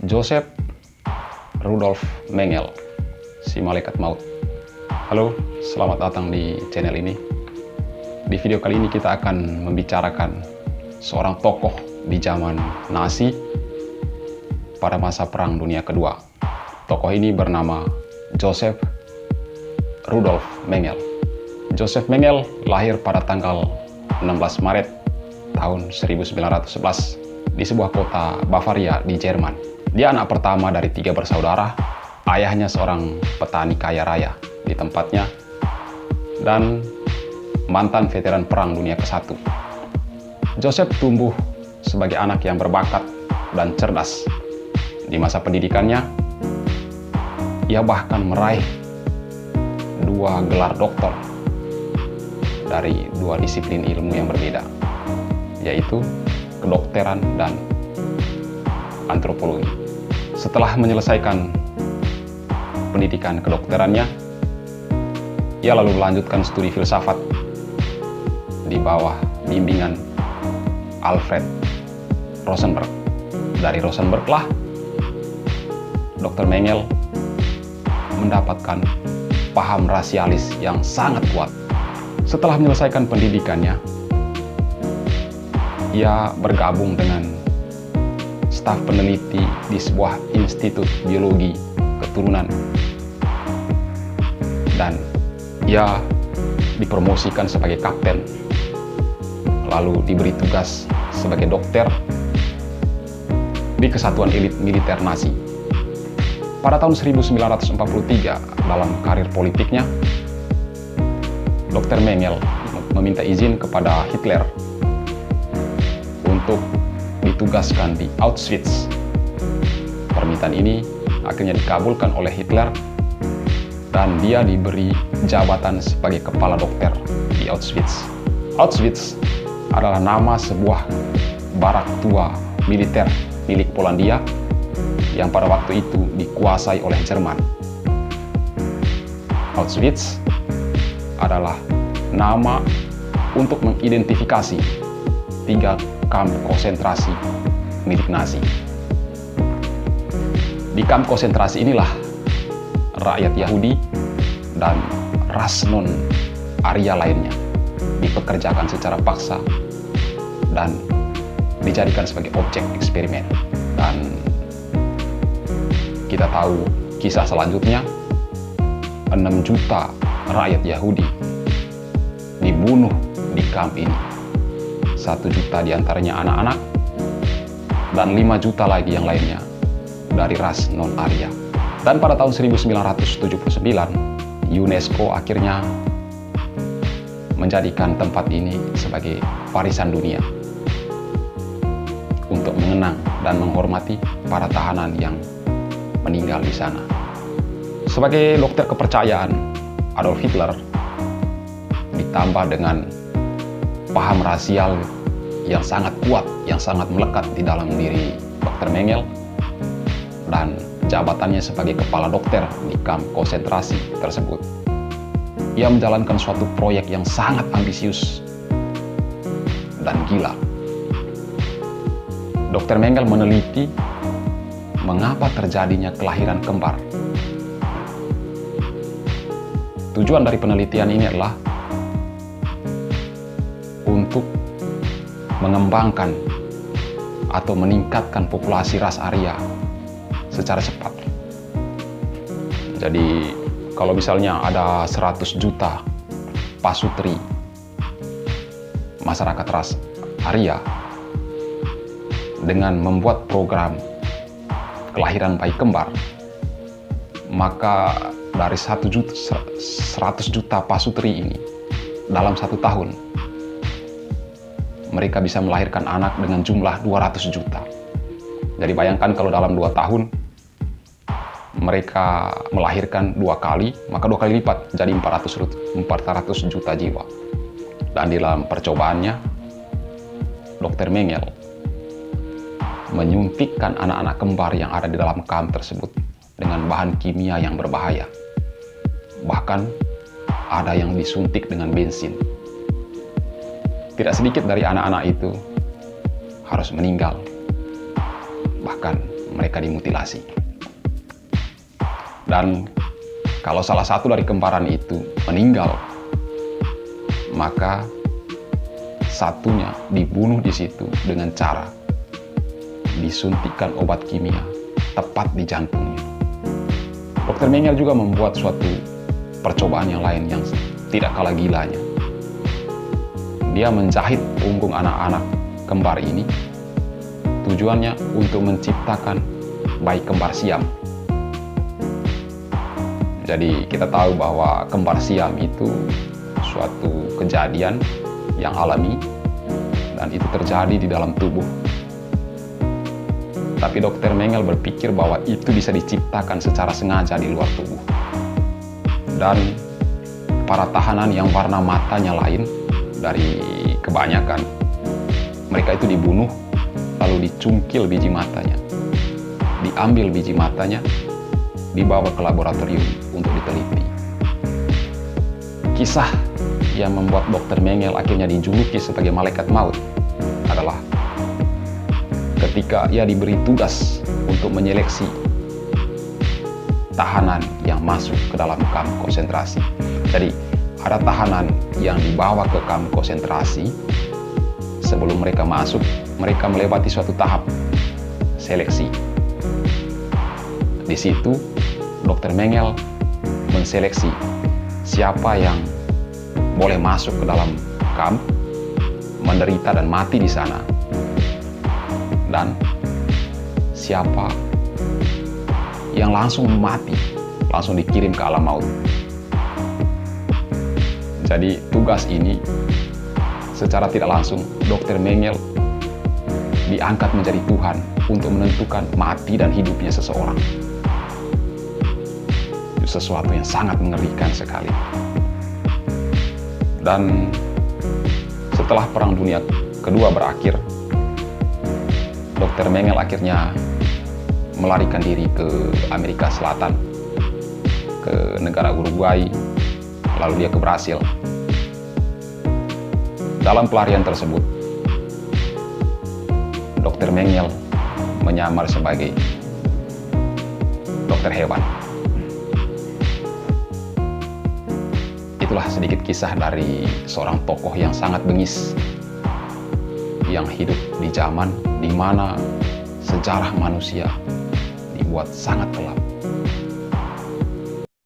Joseph Rudolf Mengele, si malaikat maut. Halo, selamat datang di channel ini. Di video kali ini kita akan membicarakan seorang tokoh di zaman Nazi pada masa Perang Dunia Kedua. Tokoh ini bernama Joseph Rudolf Mengele. Joseph Mengele lahir pada tanggal 16 Maret tahun 1911 di sebuah kota Bavaria di Jerman. Dia anak pertama dari 3 bersaudara. Ayahnya seorang petani kaya raya di tempatnya dan mantan veteran Perang Dunia ke-1. Joseph tumbuh sebagai anak yang berbakat dan cerdas. Di masa pendidikannya, ia bahkan meraih 2 gelar doktor dari 2 disiplin ilmu yang berbeda, yaitu kedokteran dan antropologi. Setelah menyelesaikan pendidikan kedokterannya, ia lalu melanjutkan studi filsafat di bawah bimbingan Alfred Rosenberg. Dari Rosenberg lah Dr. Mengele mendapatkan paham rasialis yang sangat kuat. Setelah menyelesaikan pendidikannya, ia bergabung dengan staf peneliti di sebuah institut biologi keturunan dan ia dipromosikan sebagai kapten, lalu diberi tugas sebagai dokter di kesatuan elit militer Nazi. Pada tahun 1943, dalam karir politiknya, Dr. Mengele meminta izin kepada Hitler untuk ditugaskan di Auschwitz. Permintaan ini akhirnya dikabulkan oleh Hitler dan dia diberi jabatan sebagai kepala dokter di Auschwitz. Auschwitz adalah nama sebuah barak tua militer milik Polandia yang pada waktu itu dikuasai oleh Jerman. Auschwitz adalah nama untuk mengidentifikasi 3 kamp konsentrasi milik Nazi. Di kamp konsentrasi inilah rakyat Yahudi dan ras non-Arya lainnya dipekerjakan secara paksa dan dijadikan sebagai objek eksperimen. Dan kita tahu kisah selanjutnya, 6 juta rakyat Yahudi dibunuh di kamp ini. 1 juta diantaranya anak-anak dan 5 juta lagi yang lainnya dari ras non-Arya. Dan pada tahun 1979, UNESCO akhirnya menjadikan tempat ini sebagai warisan dunia untuk mengenang dan menghormati para tahanan yang meninggal di sana. Sebagai dokter kepercayaan Adolf Hitler, ditambah dengan paham rasial yang sangat kuat, yang sangat melekat di dalam diri Dr. Mengele, dan jabatannya sebagai kepala dokter di kamp konsentrasi tersebut, ia menjalankan suatu proyek yang sangat ambisius dan gila. Dr. Mengele meneliti mengapa terjadinya kelahiran kembar. Tujuan dari penelitian ini adalah untuk mengembangkan atau meningkatkan populasi ras Arya secara cepat. Jadi kalau misalnya ada 100 juta pasutri masyarakat ras Arya, dengan membuat program kelahiran bayi kembar, maka dari 100 juta pasutri ini dalam 1 tahun mereka bisa melahirkan anak dengan jumlah 200 juta. Jadi bayangkan kalau dalam 2 tahun mereka melahirkan 2 kali, maka 2 kali lipat jadi 400 juta jiwa. Dan di dalam percobaannya, Dr. Mengele menyuntikkan anak-anak kembar yang ada di dalam kamp tersebut dengan bahan kimia yang berbahaya. Bahkan ada yang disuntik dengan bensin. Tidak sedikit dari anak-anak itu harus meninggal, bahkan mereka dimutilasi. Dan kalau salah satu dari kembaran itu meninggal, maka satunya dibunuh di situ dengan cara disuntikkan obat kimia tepat di jantungnya. Dr. Mengele juga membuat suatu percobaan yang lain yang tidak kalah gilanya. Dia menjahit punggung anak-anak kembar ini, tujuannya untuk menciptakan bayi kembar siam. Jadi kita tahu bahwa kembar siam itu suatu kejadian yang alami dan itu terjadi di dalam tubuh. Tapi Dr. Mengele berpikir bahwa itu bisa diciptakan secara sengaja di luar tubuh. Dan para tahanan yang warna matanya lain dari kebanyakan, mereka itu dibunuh lalu dicungkil biji matanya. Diambil biji matanya, dibawa ke laboratorium untuk diteliti. Kisah yang membuat Dr. Mengele akhirnya dijuluki sebagai malaikat maut adalah ketika ia diberi tugas untuk menyeleksi tahanan yang masuk ke dalam kamp konsentrasi. Jadi ada tahanan yang dibawa ke kamp konsentrasi. Sebelum mereka masuk, mereka melewati suatu tahap seleksi. Di situ Dr. Mengele menseleksi siapa yang boleh masuk ke dalam kamp, menderita dan mati di sana, dan siapa yang langsung mati, langsung dikirim ke alam maut. Jadi tugas ini secara tidak langsung Dr. Mengele diangkat menjadi Tuhan untuk menentukan mati dan hidupnya seseorang. Itu sesuatu yang sangat mengerikan sekali. Dan setelah Perang Dunia Kedua berakhir, Dr. Mengele akhirnya melarikan diri ke Amerika Selatan, ke negara Uruguay, lalu dia ke Brasil. Dalam pelarian tersebut, Dr. Mengele menyamar sebagai dokter hewan. Itulah sedikit kisah dari seorang tokoh yang sangat bengis, yang hidup di zaman di mana sejarah manusia dibuat sangat gelap.